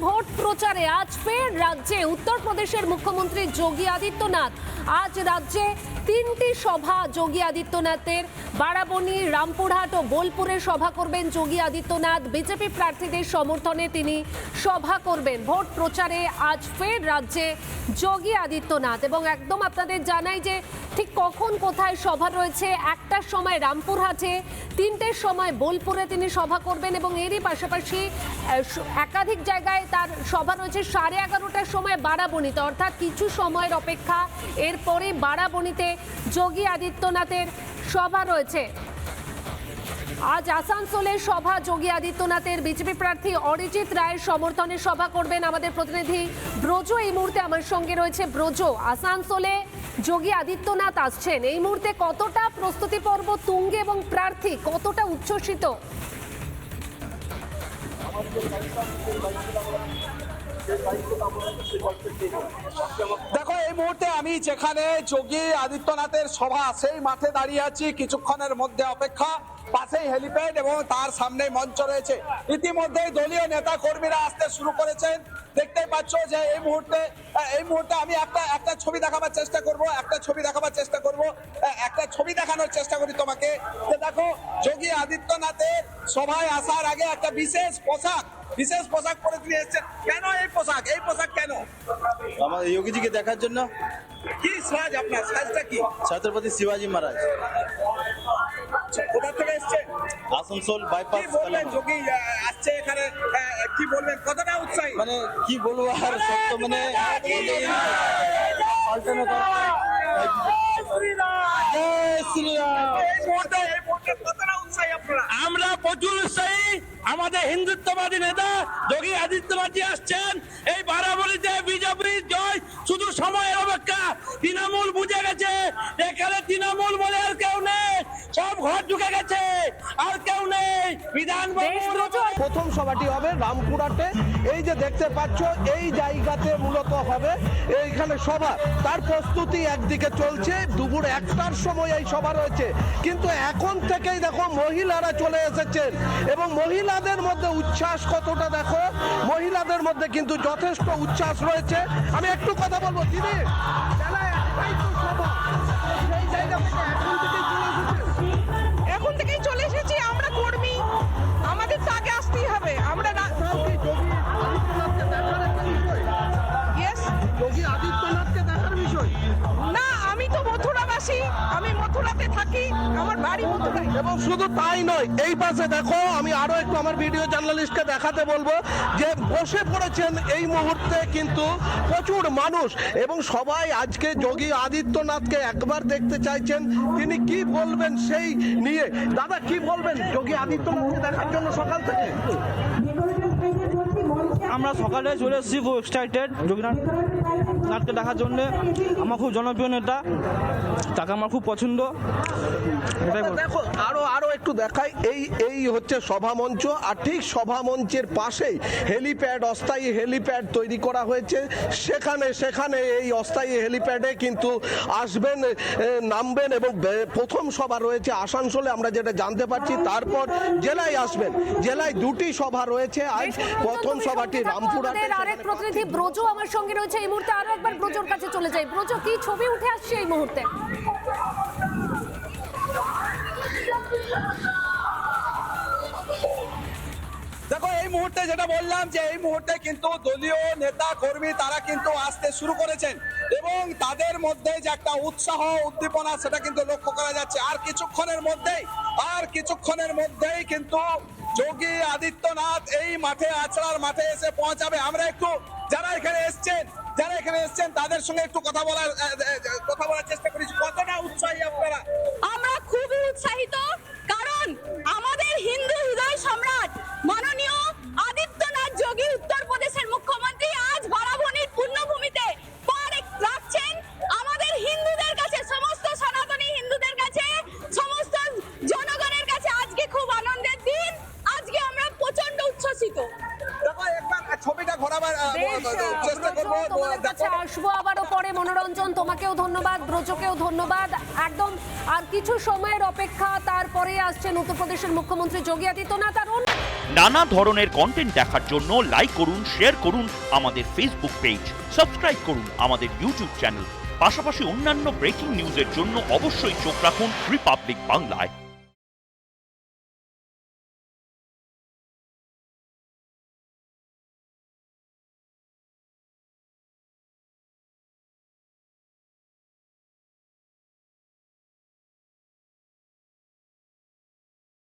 Vote প্রচারে আজ ফের রাজ্যে উত্তরপ্রদেশের মুখ্যমন্ত্রী যোগী আদিত্যনাথ। আজ রাজ্যে তিনটি সভা যোগী আদিত্যনাথের। বারাবণী, রামপুরহাট ও বোলপুরে সভা করবেন যোগী আদিত্যনাথ। বিজেপি প্রার্থীদের সমর্থনে তিনি সভা করবেন। ভোট প্রচারে আজ ফের রাজ্যে যোগী আদিত্যনাথ। এবং একদম আপনাদের জানাই যে ঠিক কখন কোথায় সভা রয়েছে। একটার সময় রামপুরহাটে, তিনটের সময় বোলপুরে তিনি সভা করবেন এবং এরই পাশাপাশি একাধিক জায়গায় তার সভা রয়েছে। 11:30টার সময় বারাবণীতে, অর্থাৎ কিছু সময়ের অপেক্ষা, এরপরে বারাবণীতে যোগী আদিত্যনাথের সভা রয়েছে। আজ আসানসোলে সভা যোগী আদিত্যনাথের। বিজেপি প্রার্থী অরিজিৎ রায়ের সমর্থনে সভা করবেন আমাদের প্রতিনিধি ব্রজ এই মুহূর্তে আমার সঙ্গে রয়েছে। ব্রজ, আসানসোলে যোগী আদিত্যনাথ আসছেন, এই মুহূর্তে কতটা প্রস্তুতি পর্ব তুঙ্গে এবং প্রার্থী কতটা উচ্ছ্বসিত? দেখো, এই মুহূর্তে আমি যেখানে যোগী আদিত্যনাথের সভা সেই মাঠে দাঁড়িয়ে আছি। কিছুক্ষণের মধ্যে অপেক্ষা, পাশেই হেলিপ্যাড এবং তার সামনে মঞ্চ রয়েছে। ইতিমধ্যেই দলীয় নেতা কর্মীরা আসতে শুরু করেছেন। দেখতেই পাচ্ছ যে এই মুহূর্তে আমি একটা ছবি দেখাবার চেষ্টা করব, একটা ছবি দেখানোর চেষ্টা করি তোমাকে। দেখো, যোগী আদিত্যনাথের সভায় আসার আগে একটা বিশেষ পোশাক পরে তিনি এসেছেন। কেন এই পোশাক কেন? আমাদের যোগীজিকে দেখার জন্য। কি সাজ আপনার? সাজটা কি? ছত্রপতি শিবাজি মহারাজ। কোথা থেকে এসেছেন? আসানসোল বাইপাস। কি বলবেন, যোগী আসছে এখানে, কি বলবেন, কতটা উৎসাহী? মানে কি বলবো আর, সত্য মানে পাল্টানো আমরা প্রচুর উৎসাহী। আমাদের হিন্দুত্ববাদী নেতা যোগী আদিত্যনাথ আসছেন। এই বারাবণীতে বিজেপির জয়, শুধু সময়ের অপেক্ষা। তৃণমূল বুঝে গেছে এখানে তৃণমূল বলে আর কেউ নেই, সব ঘর ঢুকে গেছে, আর কেউ নেই। প্রথম সভাটি হবে রামপুরহাটে। এই যে দেখতে পাচ্ছ, এই জায়গাতে মূলত হবে এইখানে সভা। তার প্রস্তুতি একদিকে চলছে, দুপুর 1টার সময় এই সভা রয়েছে। কিন্তু এখন থেকেই দেখো মহিলারা চলে এসেছেন এবং মহিলাদের মধ্যে উচ্ছ্বাস কতটা দেখো। মহিলাদের মধ্যে কিন্তু যথেষ্ট উচ্ছ্বাস রয়েছে। আমি একটু কথা বলবো, দিদি এখন থেকেই চলে এসেছি। আমরা কর্মী, আমাদের তো আগে আসতেই হবে। আমরা যোগী আদিত্যনাথকে দেখার বিষয় না, আমি তো মথুরাবাসী, আমি মথুরাতে থাকি, আমার বাড়ি মথুরায়। এবং শুধু তাই নয়, এই পাশে দেখো, আমি আরো একটু আমার ভিডিও জার্নালিস্টকে দেখাতে বলবো যে বসে পড়েছেন এই মুহূর্তে কিন্তু প্রচুর মানুষ এবং সবাই আজকে যোগী আদিত্যনাথকে একবার দেখতে চাইছেন। তিনি কি বলবেন সেই নিয়ে। দাদা, কি বলবেন যোগী আদিত্যনাথকে দেখার জন্য সকাল থেকে? আমরা সকালে চলে এসেছি, খুব এক্সাইটেড যোগীনাথকে দেখার জন্য। আমার খুব জনপ্রিয় নেতা, তাকে আমার খুব পছন্দ। দেখো, আরো একটু দেখাই। এই হচ্ছে সভা মঞ্চ, আর ঠিক সভা মঞ্চের পাশেই হেলিপ্যাড, অস্থায়ী হেলিপ্যাড তৈরি করা হয়েছে। সেখানে এই অস্থায়ী হেলিপ্যাডে কিন্তু আসবেন, নামবেন এবং প্রথম সভা রয়েছে আসানসোলে, আমরা যেটা জানতে পারছি। তারপর জেলায় আসবেন। জেলায় দুটি সভা রয়েছে। আজ প্রথম সভাটি রামপুরহাটে। আরেক প্রতিনিধি ব্রজ আমার সঙ্গে রয়েছে এই মুহূর্তে। আরো একবার ব্রজর কাছে চলে যাই। ব্রজ, কি ছবি উঠে আসছে এই মুহূর্তে? দেখো, এই মুহূর্তে যেটা বললাম যে এই মুহূর্তে কিন্তু দলীয় নেতা কর্মী তারা কিন্তু আসতে শুরু করেছেন এবং তাদের মধ্যে যে একটা উৎসাহ উদ্দীপনা সেটা কিন্তু লক্ষ্য করা যাচ্ছে। আর কিছুক্ষণের মধ্যেই কিন্তু যোগী আদিত্যনাথ এই মাঠে, আচড়ার মাঠে এসে পৌঁছাবে। আমরা একটু যারা এখানে এসেছেন তাদের সঙ্গে একটু কথা বলার চেষ্টা করেছি। কতটা উৎসাহী আপনারা? আমরা খুবই উৎসাহিত, কারণ আমাদের হিন্দু হৃদয় সম্রাট মাননীয় আদিত্যনাথ যোগী উত্তরপ্রদেশের মুখ্যমন্ত্রী আজ বারাবণীর পুণ্যভূমিতে পা রাখছেন। আমাদের হিন্দুদের কাছে, সমস্ত সনাতনী হিন্দুদের কাছে, সমস্ত জনগণের কাছে আজকে খুব আনন্দের দিন। আজকে আমরা প্রচন্ড উচ্ছ্বসিত। দেখো, একবার ছবিটা ঘোরাবার বেশ, চেষ্টা ব্রজ, করবো। তোমাদের কাছে দেখো আসবো আবারও পরে। মনোরঞ্জন, তোমাকেও ধন্যবাদ, ব্রজকেও ধন্যবাদ। একদম আর কিছু সময়ের অপেক্ষা, তারপরে আসছেন উত্তরপ্রদেশের মুখ্যমন্ত্রী যোগী আদিত্যনাথ। আর নানা ধরনের কন্টেন্ট দেখার জন্য লাইক করুন, শেয়ার করুন আমাদের ফেসবুক পেজ, সাবস্ক্রাইব করুন আমাদের ইউটিউব চ্যানেল। পাশাপাশি অন্যান্য ব্রেকিং নিউজের জন্য অবশ্যই চোখ রাখুন রিপাবলিক বাংলায়।